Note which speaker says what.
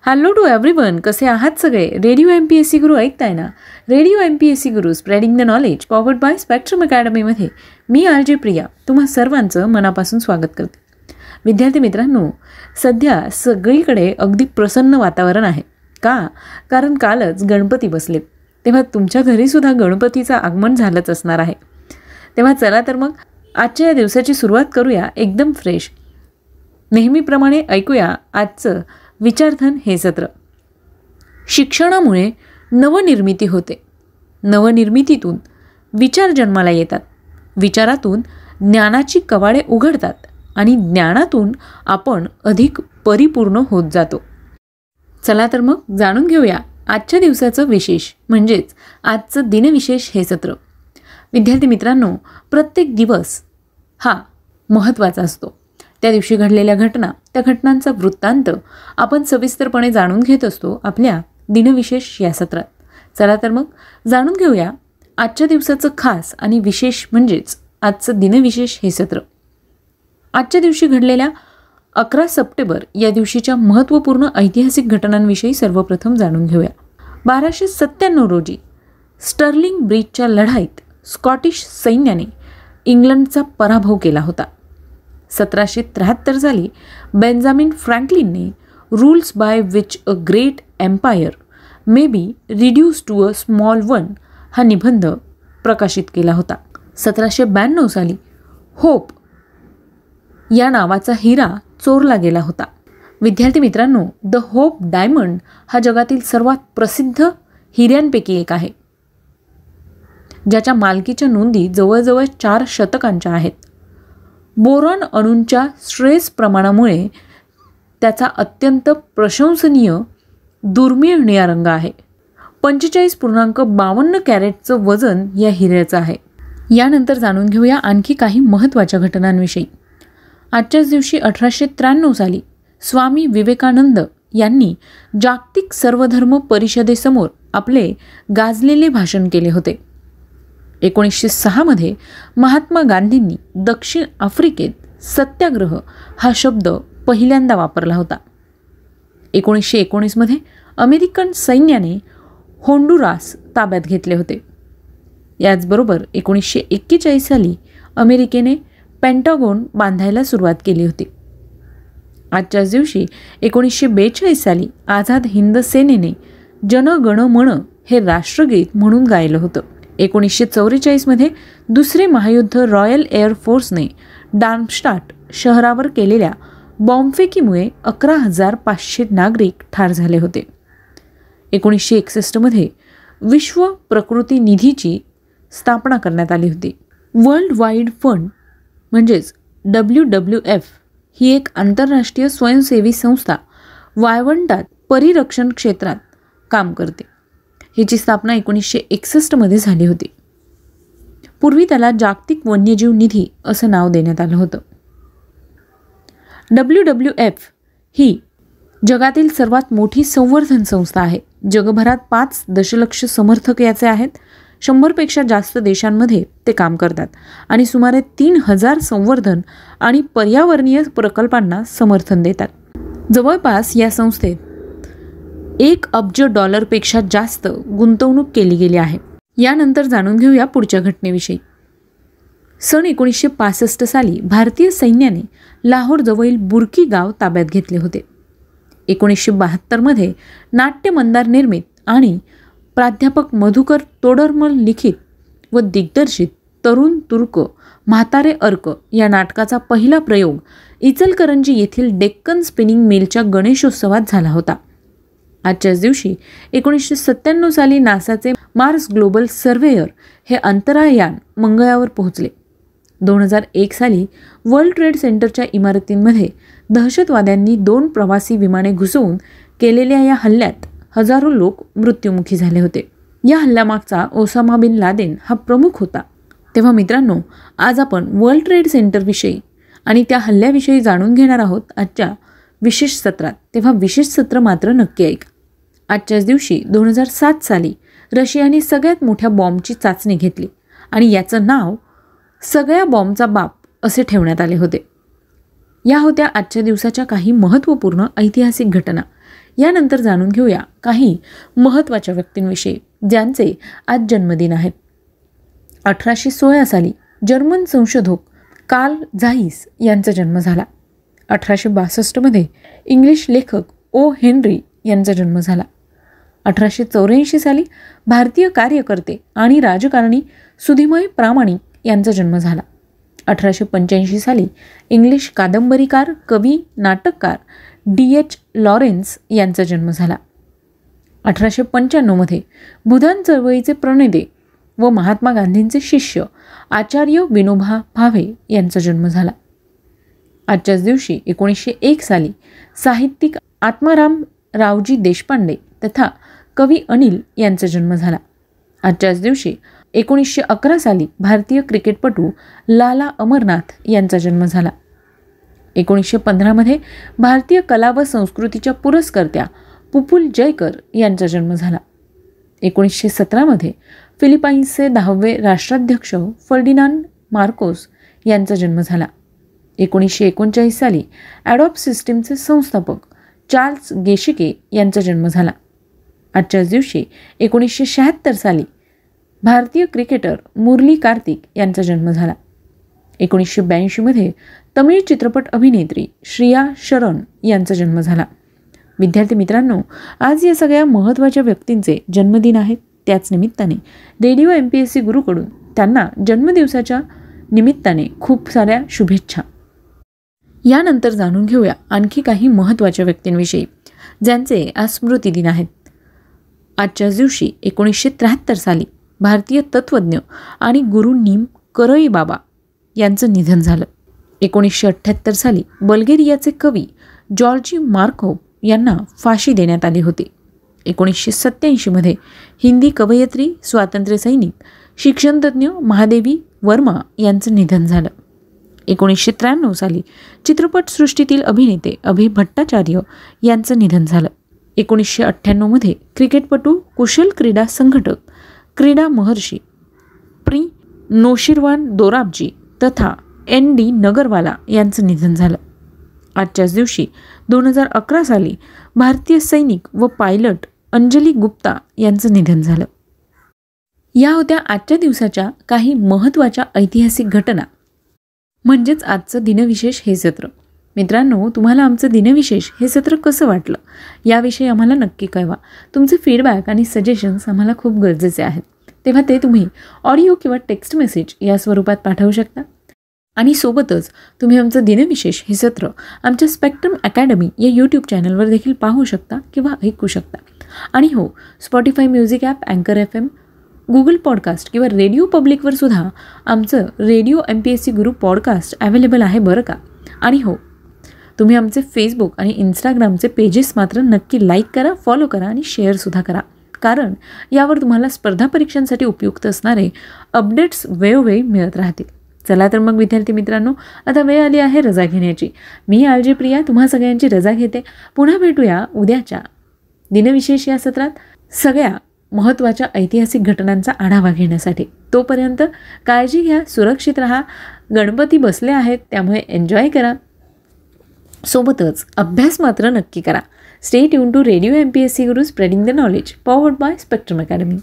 Speaker 1: Hello to everyone, कसे आहात सगळे? रेडिओ MPSC गुरु ऐकताय ना? Radio MPSC Guru spreading the knowledge powered by spectrum अकॅडमीमध्ये मी RJ प्रिया तुम्हा सर्वांचं मनापासून स्वागत करते. विद्यार्थी मित्रांनो, सध्या सगळीकडे अगदी प्रसन्न वातावरण आहे. का? कारण कालच गणपती बसलेत. तेव्हा तुमच्या घरीसुद्धा गणपतीचं आगमन झालंच असणार आहे. तेव्हा चला तर मग आजच्या या दिवसाची सुरुवात करूया एकदम फ्रेश. नेहमीप्रमाणे ऐकूया आजचं विचारधन हे सत्र. शिक्षणामुळे नवनिर्मिती होते. नवनिर्मितीतून विचार जन्माला येतात. विचारातून ज्ञानाची कवाडे उघडतात आणि ज्ञानातून आपण अधिक परिपूर्ण होत जातो. चला तर मग जाणून घेऊया आजच्या दिवसाचं विशेष म्हणजेच आजचं दिनविशेष हे सत्र. विद्यार्थी मित्रांनो, प्रत्येक दिवस हा महत्त्वाचा असतो. त्या दिवशी घडलेल्या घटना, त्या घटनांचा वृत्तांत आपण सविस्तरपणे जाणून घेत असतो आपल्या दिनविशेष या सत्रात. चला तर मग जाणून घेऊया आजच्या दिवसाचं खास आणि विशेष म्हणजेच आजचं दिनविशेष हे सत्र. आजच्या दिवशी घडलेल्या 11 सप्टेंबर या दिवशीच्या महत्त्वपूर्ण ऐतिहासिक घटनांविषयी सर्वप्रथम जाणून घेऊया. 1297 रोजी स्टर्लिंग ब्रिजच्या लढाईत स्कॉटिश सैन्याने इंग्लंडचा पराभव केला होता. 1773 साली बेंजामिन फ्रँकलिनने rules by which a great empire may be reduce to a small one हा निबंध प्रकाशित केला होता. 1792 साली होप या नावाचा हिरा चोरला गेला होता. विद्यार्थी मित्रांनो, द होप डायमंड हा जगातील सर्वात प्रसिद्ध हिऱ्यांपैकी एक आहे, ज्याच्या मालकीच्या नोंदी जवळजवळ 4 शतकांच्या आहेत. बोरॉन अणूंच्या स्ट्रेस प्रमाणामुळे त्याचा अत्यंत प्रशंसनीय दुर्मिळ निळा रंग आहे. 45.52 कॅरेटचं वजन या हिऱ्याचं आहे. यानंतर जाणून घेऊया आणखी काही महत्त्वाच्या घटनांविषयी. आजच्याच दिवशी 1893 साली स्वामी विवेकानंद यांनी जागतिक सर्वधर्म परिषदेसमोर आपले गाजलेले भाषण केले होते. 1906 मध्ये महात्मा गांधींनी दक्षिण आफ्रिकेत सत्याग्रह हा शब्द पहिल्यांदा वापरला होता. 1919 मध्ये अमेरिकन सैन्याने होंडुरास ताब्यात घेतले होते. याचबरोबर 1941 साली अमेरिकेने पेंटागॉन बांधायला सुरुवात केली होती. आजच्याच दिवशी 1942 साली आझाद हिंद सेनेने जन गण मन हे राष्ट्रगीत म्हणून गायलं होतं. 1944 मध्ये दुसरे महायुद्ध रॉयल एअर फोर्सने डार्मस्टाट शहरावर केलेल्या बॉम्बफेकीमुळे 11,500 नागरिक ठार झाले होते. 1961 मध्ये विश्व प्रकृती निधीची स्थापना करण्यात आली होती. वर्ल्ड वाईड फंड म्हणजेच WWF ही एक आंतरराष्ट्रीय स्वयंसेवी संस्था वाळवंटात परिरक्षण क्षेत्रात काम करते. हिची स्थापना 1961 मध्ये झाली होती. पूर्वी त्याला जागतिक वन्यजीव निधी असं नाव देण्यात आलं होतं. WWF ही जगातील सर्वात मोठी संवर्धन संस्था आहे. जगभरात 5 दशलक्ष समर्थक याचे आहेत. 100पेक्षा जास्त देशांमध्ये ते काम करतात आणि सुमारे 3,000 संवर्धन आणि पर्यावरणीय प्रकल्पांना समर्थन देतात. जवळपास या संस्थेत $1 अब्ज पेक्षा जास्त गुंतवणूक केली गेली आहे. यानंतर जाणून घेऊया पुढच्या घटनेविषयी. सन 1965 साली भारतीय सैन्याने लाहोरजवळील बुर्की गाव ताब्यात घेतले होते. 1972 मध्ये नाट्य मंदार निर्मित आणि प्राध्यापक मधुकर तोडरमल लिखित व दिग्दर्शित तरुण तुर्क म्हातारे अर्क या नाटकाचा पहिला प्रयोग इचलकरंजी येथील डेक्कन स्पिनिंग मिलच्या गणेशोत्सवात झाला होता. आजच्याच दिवशी 1997 साली नासाचे मार्स ग्लोबल सर्व्हेयर हे अंतराळयान मंगळावर पोहोचले. 2001 साली वर्ल्ड ट्रेड सेंटरच्या इमारतींमध्ये दहशतवाद्यांनी 2 प्रवासी विमाने घुसवून केलेल्या या हल्ल्यात हजारो लोक मृत्युमुखी झाले होते. या हल्ल्यामागचा ओसामा बिन लादेन हा प्रमुख होता. तेव्हा मित्रांनो, आज आपण वर्ल्ड ट्रेड सेंटरविषयी आणि त्या हल्ल्याविषयी जाणून घेणार आहोत आजच्या विशेष सत्रात. तेव्हा विशेष सत्र मात्र नक्की ऐका. आजच्याच दिवशी 2007 साली रशियाने सगळ्यात मोठ्या बॉम्बची चाचणी घेतली आणि याचं नाव सगळ्या बॉम्बचा बाप असे ठेवण्यात आले होते. या होत्या आजच्या दिवसाच्या काही महत्त्वपूर्ण ऐतिहासिक घटना. यानंतर जाणून घेऊया काही महत्त्वाच्या व्यक्तींविषयी ज्यांचे आज जन्मदिन आहेत. 1816 साली जर्मन संशोधक कार्ल झाईस यांचा जन्म झाला. 1862 इंग्लिश लेखक ओ हेनरी यांचा जन्म झाला. 1884 साली भारतीय कार्यकर्ते आणि राजकारणी सुधीमय प्रामाणिक यांचा जन्म झाला. 1885 साली इंग्लिश कादंबरीकार, कवी, नाटककार D.H. लॉरेन्स यांचा जन्म झाला. 1895 भूदान चळवळीचे प्रणेते व महात्मा गांधींचे शिष्य आचार्य विनोबा भावे यांचा जन्म झाला. आजच्याच दिवशी 1901 साली साहित्यिक आत्माराम रावजी देशपांडे तथा कवी अनिल यांचा जन्म झाला. आजच्याच दिवशी 1911 साली भारतीय क्रिकेटपटू लाला अमरनाथ यांचा जन्म झाला. 1915 भारतीय कला व संस्कृतीच्या पुरस्कर्त्या पुपुल जयकर यांचा जन्म झाला. 1917 फिलिपाईन्सचे 10वे राष्ट्राध्यक्ष फर्डिनांड मार्कोस यांचा जन्म झाला. 1939 साली ॲडॉब सिस्टीमचे संस्थापक चार्ल्स गेशिके यांचा जन्म झाला. आजच्याच दिवशी 1976 साली भारतीय क्रिकेटर मुरली कार्तिक यांचा जन्म झाला. 1982 तमिळ चित्रपट अभिनेत्री श्रिया शरण यांचा जन्म झाला. विद्यार्थी मित्रांनो, आज या सगळ्या महत्त्वाच्या व्यक्तींचे जन्मदिन आहेत. त्याच निमित्ताने रेडिओ MPSC गुरुकडून त्यांना जन्मदिवसाच्या निमित्ताने खूप साऱ्या शुभेच्छा. यानंतर जाणून घेऊया आणखी काही महत्त्वाच्या व्यक्तींविषयी ज्यांचे आज स्मृतिदिन आहेत. आजच्याच दिवशी 1973 साली भारतीय तत्त्वज्ञ आणि गुरु नीम करई बाबा यांचं निधन झालं. 1978 साली बल्गेरियाचे कवी जॉर्जी मार्कोव यांना फाशी देण्यात आली होती. 1987 हिंदी कवयित्री, स्वातंत्र्यसैनिक, शिक्षणतज्ज्ञ महादेवी वर्मा यांचं निधन झालं. 1993 साली चित्रपटसृष्टीतील अभिनेते अभय भट्टाचार्य यांचं निधन झालं. 1998 क्रिकेटपटू, कुशल क्रीडा संघटक, क्रीडा महर्षी प्री नोशिरवान दोराबजी तथा ND नगरवाला यांचं निधन झालं. आजच्याच दिवशी 2011 साली भारतीय सैनिक व पायलट अंजली गुप्ता यांचं निधन झालं. या होत्या आजच्या दिवसाच्या काही महत्त्वाच्या ऐतिहासिक घटना, म्हणजेच आजचं दिनविशेष हे सत्र. मित्रांनो, तुम्हाला आमचं दिनविशेष हे सत्र कसं वाटलं याविषयी आम्हाला नक्की कळवा. तुमचे फीडबॅक आणि सजेशन्स आम्हाला खूप गरजेचे आहेत, तेव्हा ते तुम्ही ऑडिओ किंवा टेक्स्ट मेसेज या स्वरूपात पाठवू शकता. आणि सोबतच तुम्ही आमचं दिनविशेष हे सत्र आमच्या स्पेक्ट्रम अकॅडमी या यूट्यूब चॅनलवर देखील पाहू शकता किंवा ऐकू शकता. आणि हो, स्पॉटिफाय म्युझिक ॲप, अँकर FM, गुगल पॉडकास्ट किंवा रेडिओ पब्लिकवर सुद्धा आमचं रेडिओ MPSC गुरु पॉडकास्ट अवेलेबल आहे बरं का. आणि हो, तुम्ही आमचे फेसबुक आणि इंस्टाग्रामचे पेजेस मात्र नक्की लाईक करा, फॉलो करा आणि शेअरसुद्धा करा, कारण यावर तुम्हाला स्पर्धा परीक्षांसाठी उपयुक्त असणारे अपडेट्स वेळोवेळी मिळत राहतील. चला तर मग विद्यार्थी मित्रांनो, आता वेळ आली आहे रजा घेण्याची. मी RJ प्रिया तुम्हा सगळ्यांची रजा घेते. पुन्हा भेटूया उद्याच्या दिनविशेष या सत्रात सगळ्या महत्त्वाच्या ऐतिहासिक घटनांचा आढावा घेण्यासाठी. तोपर्यंत काळजी घ्या, सुरक्षित राहा. गणपती बसले आहेत त्यामुळे एन्जॉय करा, सोबतच अभ्यास मात्र नक्की करा. Stay tuned to radio MPSC Guru, spreading the knowledge, powered by spectrum academy.